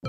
And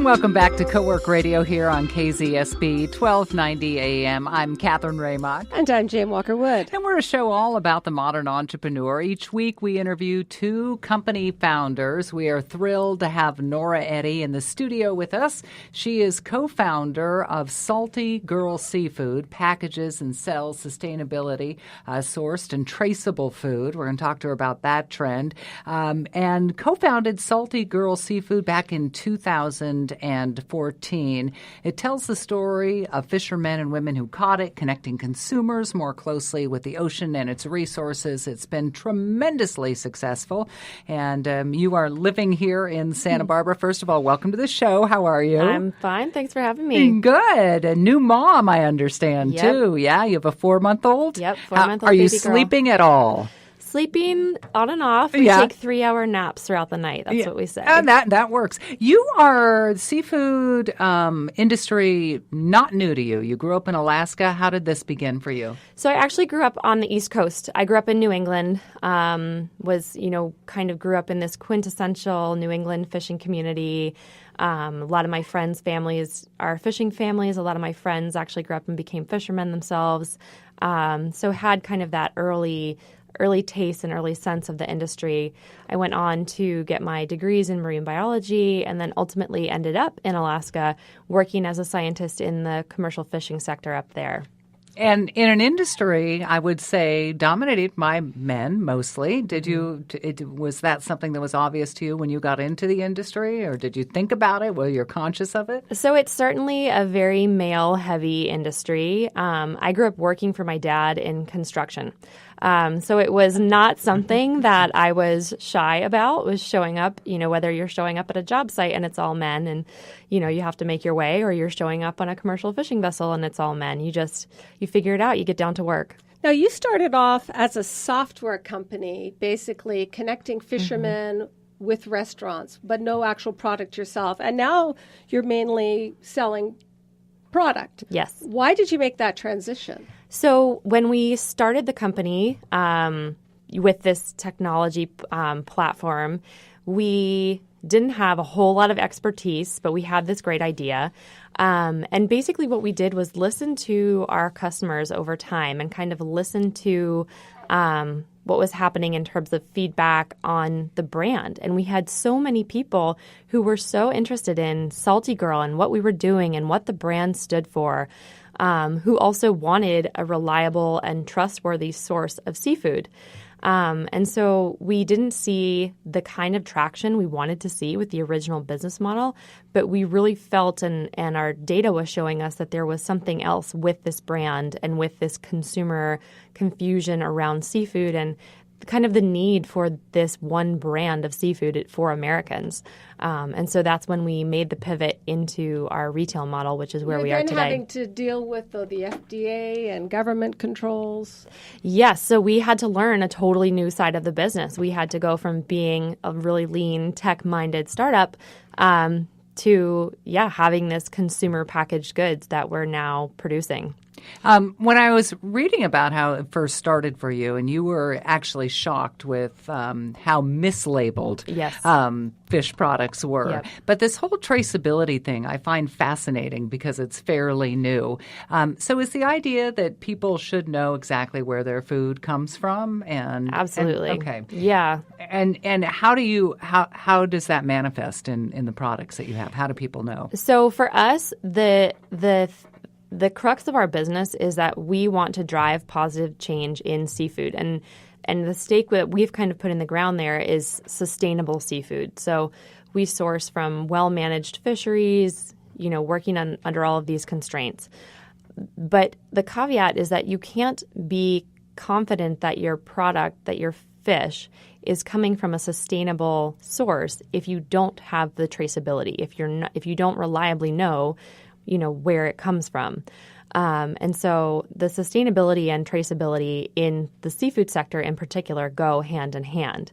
welcome back to Co-Work Radio here on KZSB 1290 AM. I'm Catherine Raymond. And I'm Jan Walker-Wood. And we're a show all about the modern entrepreneur. Each week we interview two company founders. We are thrilled to have Norah Eddy in the studio with us. She is co-founder of Salty Girl Seafood, packages and sells sustainability sourced and traceable food. We're going to talk to her about that trend. And co-founded Salty Girl Seafood back in 2014. It tells the story of fishermen and women who caught it, connecting consumers more closely with the ocean and its resources. It's been tremendously successful. And you are living here in Santa Barbara. First of all, welcome to the show. How are you? I'm fine. Thanks for having me. Good. A new mom, I understand, too. Yeah, you have a 4-month-old? Yep, 4-month-old Are you baby girl. sleeping at all? Sleeping on and off. We take 3-hour naps throughout the night. That's what we say. And that works. You are seafood industry not new to you. You grew up in Alaska. How did this begin for you? So I actually grew up on the East Coast. I grew up in New England, kind of grew up in this quintessential New England fishing community. A lot of my friends' families are fishing families. A lot of my friends actually grew up and became fishermen themselves. So had kind of that early taste and early sense of the industry. I went on to get my degrees in marine biology and then ultimately ended up in Alaska working as a scientist in the commercial fishing sector up there. And in an industry, I would say, dominated by men mostly. Was that something that was obvious to you when you got into the industry, or did you think about it? Were you conscious of it? So it's certainly a very male-heavy industry. I grew up working for my dad in construction. So it was not something that I was shy about, was showing up, whether you're showing up at a job site and it's all men and, you have to make your way, or you're showing up on a commercial fishing vessel and it's all men. You figure it out. You get down to work. Now, you started off as a software company, basically connecting fishermen with restaurants, but no actual product yourself. And now you're mainly selling product. Yes. Why did you make that transition? So when we started the company with this technology platform, we didn't have a whole lot of expertise, but we had this great idea. And basically what we did was listen to our customers over time and kind of listen to what was happening in terms of feedback on the brand. And we had so many people who were so interested in Salty Girl and what we were doing and what the brand stood for, who also wanted a reliable and trustworthy source of seafood. And so we didn't see the kind of traction we wanted to see with the original business model, but we really felt and our data was showing us that there was something else with this brand and with this consumer confusion around seafood and kind of the need for this one brand of seafood for Americans. And so that's when we made the pivot into our retail model, which is where we are today. You're then having to deal with the FDA and government controls. Yes. So we had to learn a totally new side of the business. We had to go from being a really lean, tech-minded startup to having this consumer packaged goods that we're now producing. When I was reading about how it first started for you, and you were actually shocked with how mislabeled fish products were. Yep. But this whole traceability thing I find fascinating because it's fairly new. So is the idea that people should know exactly where their food comes from? Absolutely. Okay. Yeah. And how does that manifest in the products that you have? How do people know? So for us, the crux of our business is that we want to drive positive change in seafood. And the stake that we've kind of put in the ground there is sustainable seafood. So we source from well-managed fisheries, working under all of these constraints. But the caveat is that you can't be confident that your product, that your fish is coming from a sustainable source if you don't have the traceability, if you don't reliably know where it comes from. And so the sustainability and traceability in the seafood sector in particular go hand in hand.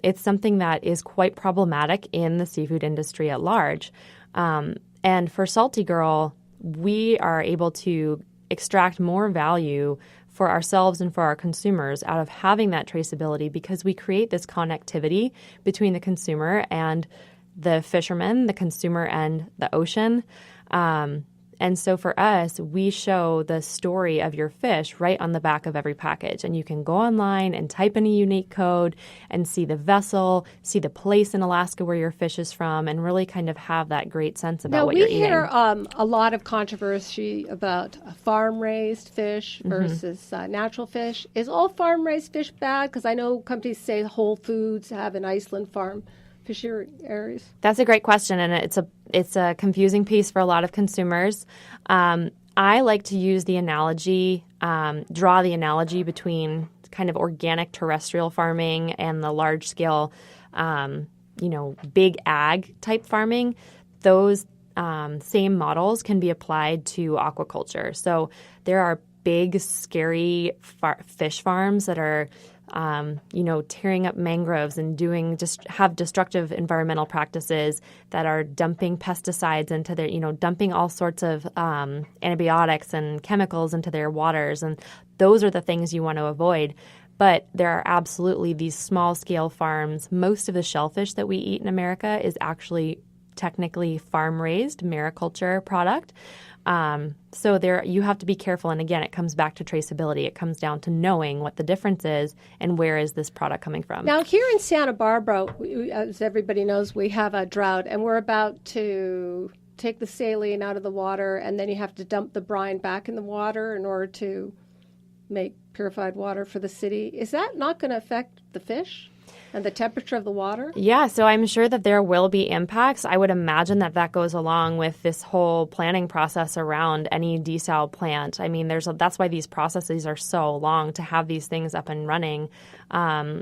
It's something that is quite problematic in the seafood industry at large. And for Salty Girl, we are able to extract more value for ourselves and for our consumers out of having that traceability, because we create this connectivity between the consumer and the fisherman, the consumer and the ocean. And so for us, we show the story of your fish right on the back of every package. And you can go online and type in a unique code and see the vessel, see the place in Alaska where your fish is from, and really kind of have that great sense about what you're eating. Now, we hear a lot of controversy about farm-raised fish versus natural fish. Is all farm-raised fish bad? Because I know companies say Whole Foods have an Iceland farm fishery areas. That's a great question, and it's a confusing piece for a lot of consumers. I like to use the analogy, draw the analogy between kind of organic terrestrial farming and the large scale, big ag type farming. Those same models can be applied to aquaculture. So there are big, scary fish farms that are tearing up mangroves and have destructive environmental practices that are dumping pesticides into their, dumping all sorts of antibiotics and chemicals into their waters. And those are the things you want to avoid. But there are absolutely these small-scale farms. Most of the shellfish that we eat in America is actually technically farm-raised mariculture product. So there, you have to be careful. And again, it comes back to traceability. It comes down to knowing what the difference is and where is this product coming from. Now, here in Santa Barbara, as everybody knows, we have a drought, and we're about to take the saline out of the water, and then you have to dump the brine back in the water in order to make purified water for the city. Is that not going to affect the fish and the temperature of the water? Yeah, so I'm sure that there will be impacts. I would imagine that goes along with this whole planning process around any desal plant. I mean, that's why these processes are so long to have these things up and running. I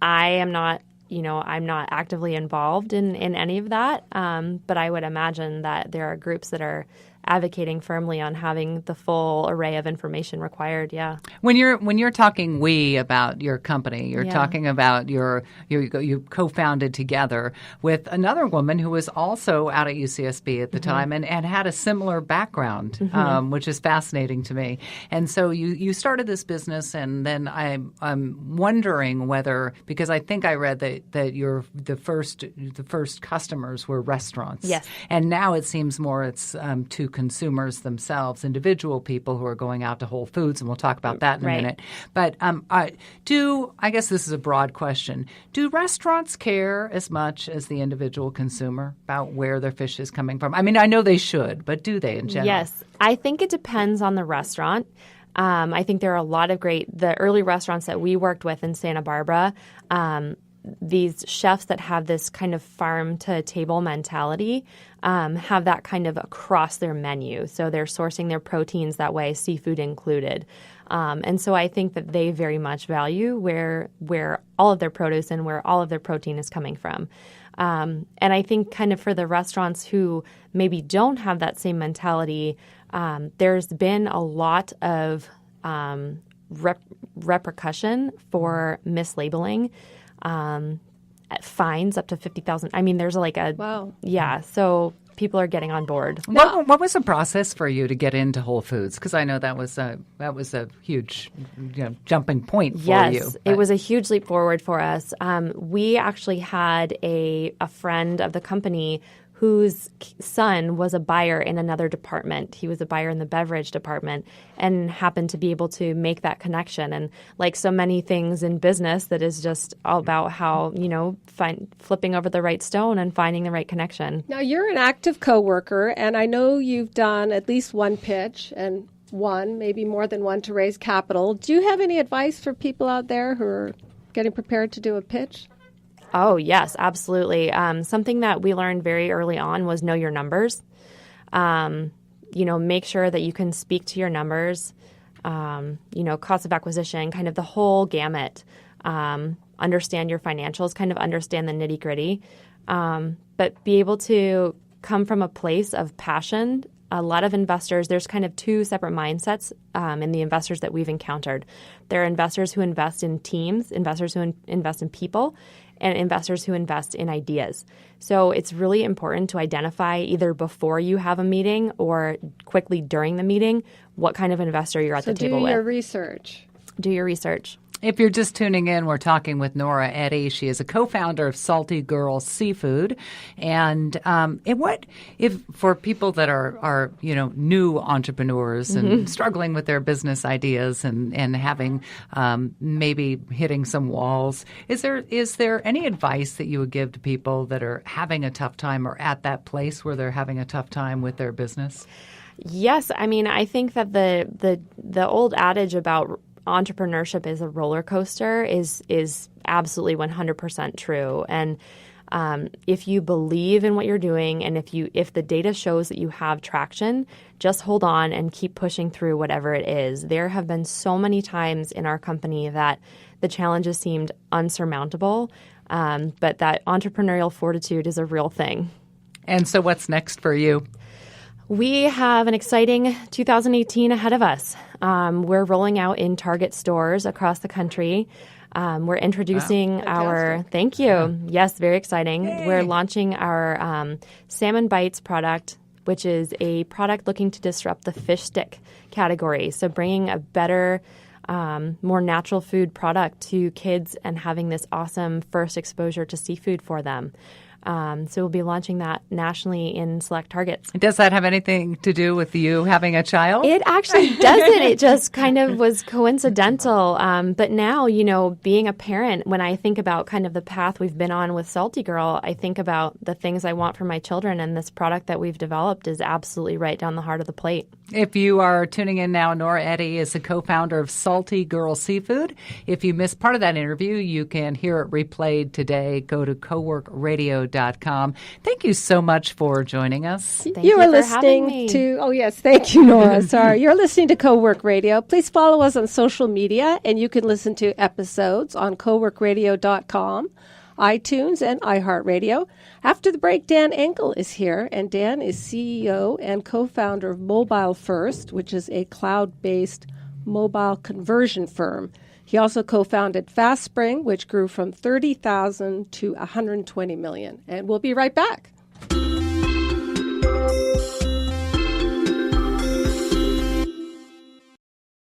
am not, I'm not actively involved in any of that, but I would imagine that there are groups that are advocating firmly on having the full array of information required. Yeah. When you're talking we about your company, you're talking about you co-founded together with another woman who was also out at UCSB at the time and had a similar background, which is fascinating to me. And so you started this business, and then I'm wondering whether, because I think I read that the first customers were restaurants. Yes. And now it seems more it's to consumers themselves, individual people who are going out to Whole Foods, and we'll talk about that in a minute. But I guess this is a broad question. Do restaurants care as much as the individual consumer about where their fish is coming from? I mean, I know they should, but do they in general? Yes. I think it depends on the restaurant. I think there are a lot of the early restaurants that we worked with in Santa Barbara, these chefs that have this kind of farm-to-table mentality have that kind of across their menu. So they're sourcing their proteins that way, seafood included. And so I think that they very much value where all of their produce and where all of their protein is coming from. And I think kind of for the restaurants who maybe don't have that same mentality, there's been a lot of repercussion for mislabeling. Fines up to $50,000. I mean, there's wow. Yeah. So people are getting on board. What was the process for you to get into Whole Foods? Because I know that was a huge jumping point for you. Yes, it was a huge leap forward for us. We actually had a friend of the company whose son was a buyer in another department. He was a buyer in the beverage department and happened to be able to make that connection. And like so many things in business, that is just all about how, flipping over the right stone and finding the right connection. Now, you're an active coworker, and I know you've done at least one pitch and maybe more than one, to raise capital. Do you have any advice for people out there who are getting prepared to do a pitch? Oh, yes, absolutely. Something that we learned very early on was know your numbers. Make sure that you can speak to your numbers, cost of acquisition, kind of the whole gamut. Understand your financials, kind of understand the nitty-gritty, but be able to come from a place of passion a lot of investors, there's kind of two separate mindsets in the investors that we've encountered. There are investors who invest in teams, investors who invest in people, and investors who invest in ideas. So it's really important to identify either before you have a meeting or quickly during the meeting what kind of investor you're at the table with. Do your research. Do your research. If you're just tuning in, we're talking with Norah Eddy. She is a co-founder of Salty Girl Seafood. And if for people that are new entrepreneurs and struggling with their business ideas and having maybe hitting some walls, is there any advice that you would give to people that are having a tough time or at that place where they're having a tough time with their business? Yes, I mean, I think that the old adage about entrepreneurship is a roller coaster is absolutely 100% true. And if you believe in what you're doing, and if the data shows that you have traction, just hold on and keep pushing through whatever it is. There have been so many times in our company that the challenges seemed unsurmountable, but that entrepreneurial fortitude is a real thing. And so what's next for you? We have an exciting 2018 ahead of us. We're rolling out in Target stores across the country. We're introducing our, thank you. Yes, very exciting. Yay. We're launching our Salmon Bites product, which is a product looking to disrupt the fish stick category. So bringing a better, more natural food product to kids and having this awesome first exposure to seafood for them. So we'll be launching that nationally in select Targets. Does that have anything to do with you having a child? It actually doesn't. It just kind of was coincidental. But now, being a parent, when I think about kind of the path we've been on with Salty Girl, I think about the things I want for my children, and this product that we've developed is absolutely right down the heart of the plate. If you are tuning in now, Norah Eddy is the co-founder of Salty Girl Seafood. If you missed part of that interview, you can hear it replayed today. Go to coworkradio.com. Thank you so much for joining us. You are listening to, oh yes, thank you, Norah. Sorry. You're listening to Co-Work Radio. Please follow us on social media, and you can listen to episodes on coworkradio.com, iTunes, and iHeartRadio. After the break, Dan Engel is here, and Dan is CEO and co-founder of Mobile First, which is a cloud-based mobile conversion firm. He also co-founded FastSpring, which grew from 30,000 to 120 million. And we'll be right back.